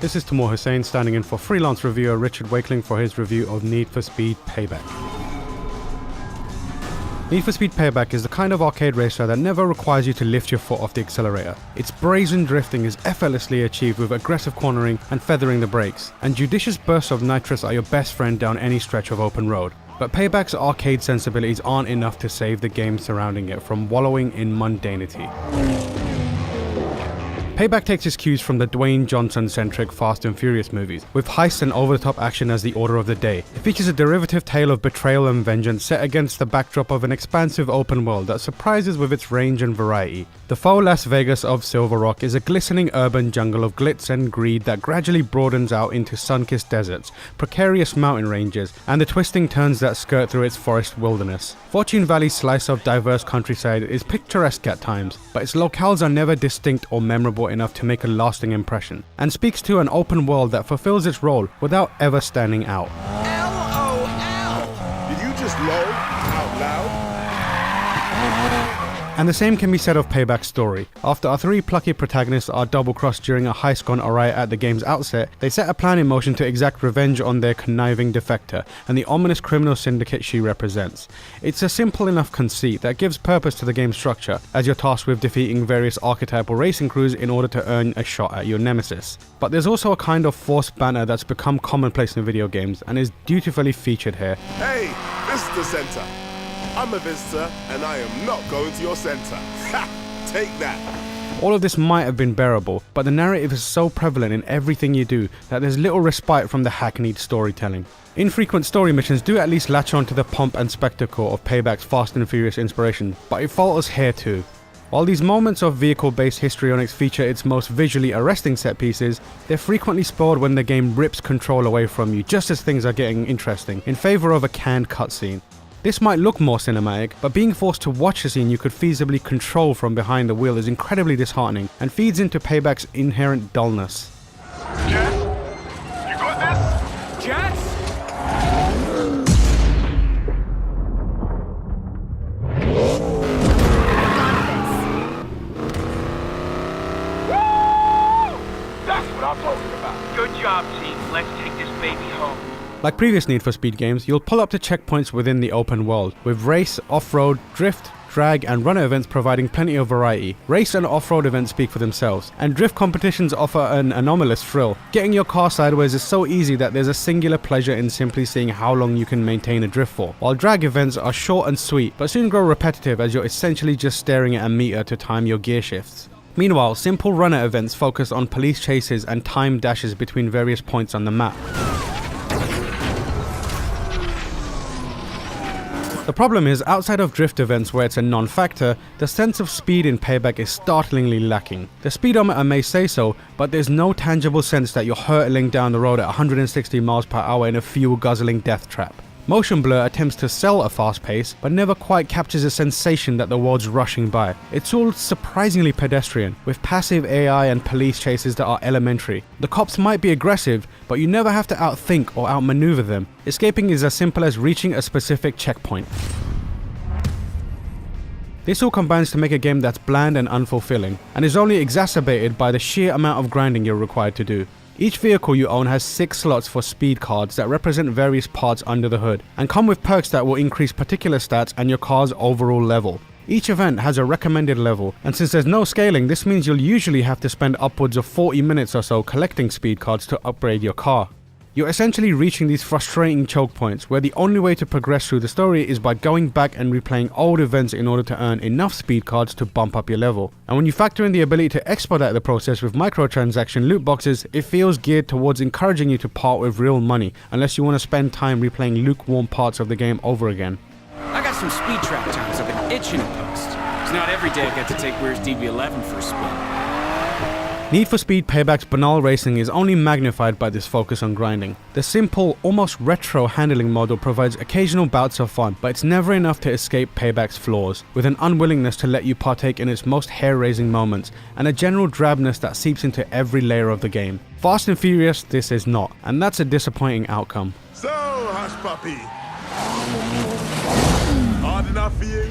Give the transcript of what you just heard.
This is Timur Hussain standing in for freelance reviewer Richard Wakeling for his review of Need for Speed Payback. Need for Speed Payback is the kind of arcade racer that never requires you to lift your foot off the accelerator. Its brazen drifting is effortlessly achieved with aggressive cornering and feathering the brakes, and judicious bursts of nitrous are your best friend down any stretch of open road. But Payback's arcade sensibilities aren't enough to save the game surrounding it from wallowing in mundanity. Payback takes its cues from the Dwayne Johnson-centric Fast and Furious movies, with heists and over-the-top action as the order of the day. It features a derivative tale of betrayal and vengeance set against the backdrop of an expansive open world that surprises with its range and variety. The faux Las Vegas of Silver Rock is a glistening urban jungle of glitz and greed that gradually broadens out into sun-kissed deserts, precarious mountain ranges, and the twisting turns that skirt through its forest wilderness. Fortune Valley's slice of diverse countryside is picturesque at times, but its locales are never distinct or memorable enough to make a lasting impression, and speaks to an open world that fulfills its role without ever standing out. LOL! Did you just LOL out loud? And the same can be said of Payback's story. After our three plucky protagonists are double-crossed during a heist gone awry at the game's outset, they set a plan in motion to exact revenge on their conniving defector and the ominous criminal syndicate she represents. It's a simple enough conceit that gives purpose to the game's structure, as you're tasked with defeating various archetypal racing crews in order to earn a shot at your nemesis. But there's also a kind of forced banter that's become commonplace in video games and is dutifully featured here. Hey, this is the center. I'm a visitor, and I am not going to your center. Ha! Take that. All of this might have been bearable, but the narrative is so prevalent in everything you do that there's little respite from the hackneyed storytelling. Infrequent story missions do at least latch on to the pomp and spectacle of Payback's Fast and Furious inspiration, but it falters here too. While these moments of vehicle-based histrionics feature its most visually arresting set pieces, they're frequently spoiled when the game rips control away from you just as things are getting interesting, in favour of a canned cutscene. This might look more cinematic, but being forced to watch a scene you could feasibly control from behind the wheel is incredibly disheartening and feeds into Payback's inherent dullness. Jets? You got this? Jets? Woo! That's what I'm talking about. Good job, team. Let's take this baby home. Like previous Need for Speed games, you'll pull up to checkpoints within the open world, with race, off-road, drift, drag and runner events providing plenty of variety. Race and off-road events speak for themselves, and drift competitions offer an anomalous thrill. Getting your car sideways is so easy that there's a singular pleasure in simply seeing how long you can maintain a drift for, while drag events are short and sweet, but soon grow repetitive as you're essentially just staring at a meter to time your gear shifts. Meanwhile, simple runner events focus on police chases and time dashes between various points on the map. The problem is, outside of drift events where it's a non-factor, the sense of speed in Payback is startlingly lacking. The speedometer may say so, but there's no tangible sense that you're hurtling down the road at 160 miles per hour in a fuel-guzzling death trap. Motion blur attempts to sell a fast pace, but never quite captures a sensation that the world's rushing by. It's all surprisingly pedestrian, with passive AI and police chases that are elementary. The cops might be aggressive, but you never have to outthink or outmaneuver them. Escaping is as simple as reaching a specific checkpoint. This all combines to make a game that's bland and unfulfilling, and is only exacerbated by the sheer amount of grinding you're required to do. Each vehicle you own has 6 slots for speed cards that represent various parts under the hood, and come with perks that will increase particular stats and your car's overall level. Each event has a recommended level, and since there's no scaling, this means you'll usually have to spend upwards of 40 minutes or so collecting speed cards to upgrade your car. You're essentially reaching these frustrating choke points where the only way to progress through the story is by going back and replaying old events in order to earn enough speed cards to bump up your level. And when you factor in the ability to expedite the process with microtransaction loot boxes, it feels geared towards encouraging you to part with real money unless you want to spend time replaying lukewarm parts of the game over again. I got some speed trap times I've been itching to post. It's not every day I get to take Weir's DB11 for a spin. Need for Speed Payback's banal racing is only magnified by this focus on grinding. The simple, almost retro handling model provides occasional bouts of fun, but it's never enough to escape Payback's flaws, with an unwillingness to let you partake in its most hair-raising moments, and a general drabness that seeps into every layer of the game. Fast and Furious, this is not, and that's a disappointing outcome. So, hush puppy. Hard enough for you?